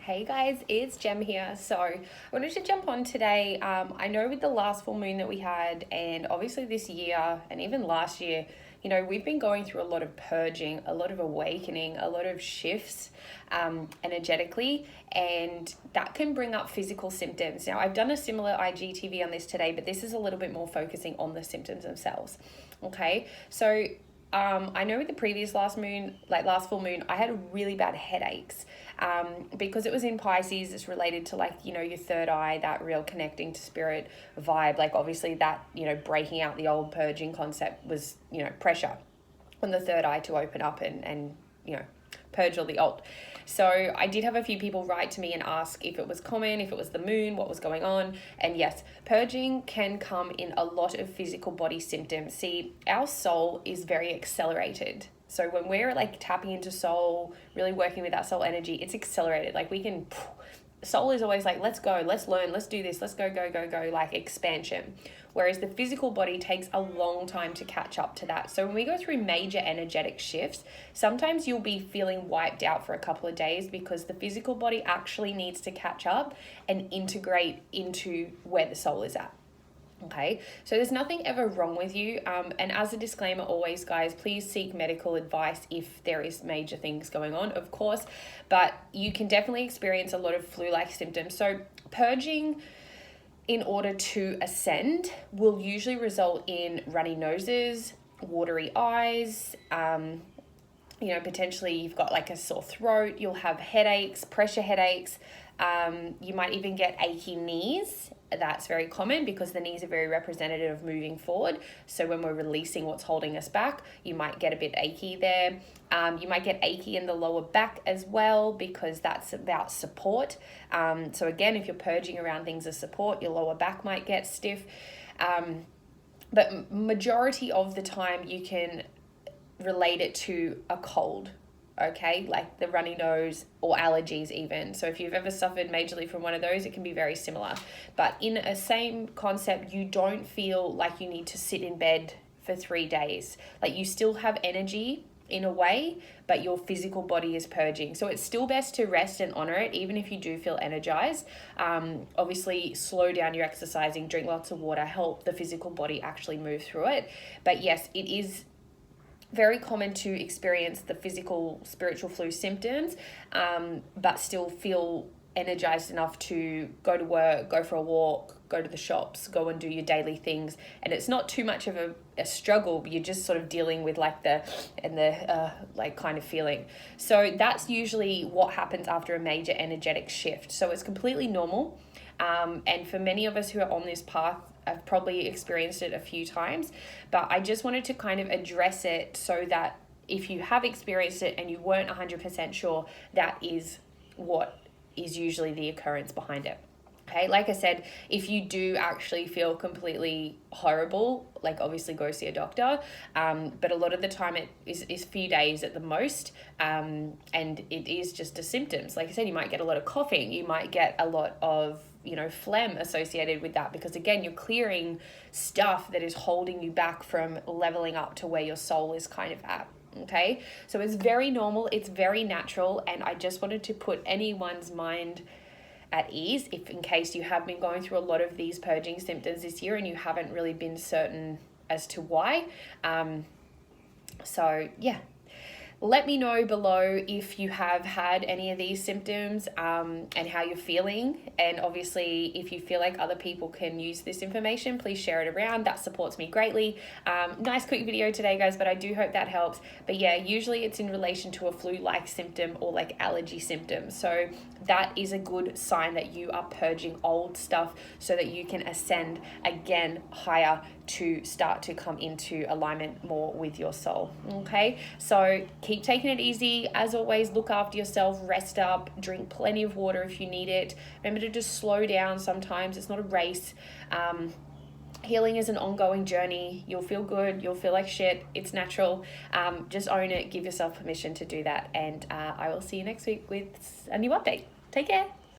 Hey guys, it's Jem here. So I wanted to jump on today. I know with the last full moon that we had, and obviously this year and even last year, we've been going through a lot of purging, a lot of awakening, a lot of shifts energetically, and that can bring up physical symptoms. Now, I've done a similar IGTV on this today, but this is a little bit more focusing on the symptoms themselves. Okay, so I know with the previous last full moon, I had really bad headaches because it was in Pisces. It's related to your third eye, that real connecting to spirit vibe. Obviously that, breaking out the old purging concept was, pressure on the third eye to open up and purge all the old. So I did have a few people write to me and ask if it was common, if it was the moon, what was going on. And yes, purging can come in a lot of physical body symptoms. See, our soul is very accelerated. So when we're tapping into soul, really working with that soul energy, it's accelerated. Soul is always let's go, let's learn, let's do this, let's go, expansion. Whereas the physical body takes a long time to catch up to that. So when we go through major energetic shifts, sometimes you'll be feeling wiped out for a couple of days because the physical body actually needs to catch up and integrate into where the soul is at. Okay, so there's nothing ever wrong with you. And as a disclaimer, always, guys, please seek medical advice if there is major things going on, of course. But you can definitely experience a lot of flu-like symptoms. So purging in order to ascend will usually result in runny noses, watery eyes, potentially you've got a sore throat, you'll have headaches, pressure headaches, you might even get achy knees. That's very common because the knees are very representative of moving forward. So when we're releasing what's holding us back, you might get a bit achy there. You might get achy in the lower back as well because that's about support. So again, if you're purging around things of support, your lower back might get stiff. But majority of the time you can relate it to a cold. Okay, like the runny nose or allergies even. So if you've ever suffered majorly from one of those, it can be very similar. But in a same concept, you don't feel like you need to sit in bed for 3 days. You still have energy in a way, but your physical body is purging. So it's still best to rest and honor it, even if you do feel energized. Obviously, slow down your exercising, drink lots of water, help the physical body actually move through it. But yes, it is very common to experience the physical spiritual flu symptoms, but still feel energized enough to go to work, go for a walk, go to the shops, go and do your daily things. And it's not too much of a struggle. You're just sort of dealing with the kind of feeling. So that's usually what happens after a major energetic shift. So it's completely normal. And for many of us who are on this path, I've probably experienced it a few times, but I just wanted to kind of address it so that if you have experienced it and you weren't 100% sure, that is what is usually the occurrence behind it. Okay, like I said, if you do actually feel completely horrible, obviously go see a doctor. But a lot of the time it is a few days at the most. And it is just the symptoms. Like I said, you might get a lot of coughing. You might get a lot of, phlegm associated with that. Because again, you're clearing stuff that is holding you back from leveling up to where your soul is kind of at. Okay, so it's very normal. It's very natural. And I just wanted to put anyone's mind at ease if in case you have been going through a lot of these purging symptoms this year and you haven't really been certain as to why. So yeah, let me know below if you have had any of these symptoms and how you're feeling. And obviously, if you feel like other people can use this information, please share it around. That supports me greatly. Nice quick video today, guys, but I do hope that helps. But yeah, usually it's in relation to a flu-like symptom or allergy symptoms. So that is a good sign that you are purging old stuff so that you can ascend again higher to start to come into alignment more with your soul. Okay, so keep taking it easy. As always, look after yourself, rest up, drink plenty of water if you need it. Remember to just slow down sometimes. It's not a race. Healing is an ongoing journey. You'll feel good. You'll feel like shit. It's natural. Just own it. Give yourself permission to do that. And I will see you next week with a new update. Take care.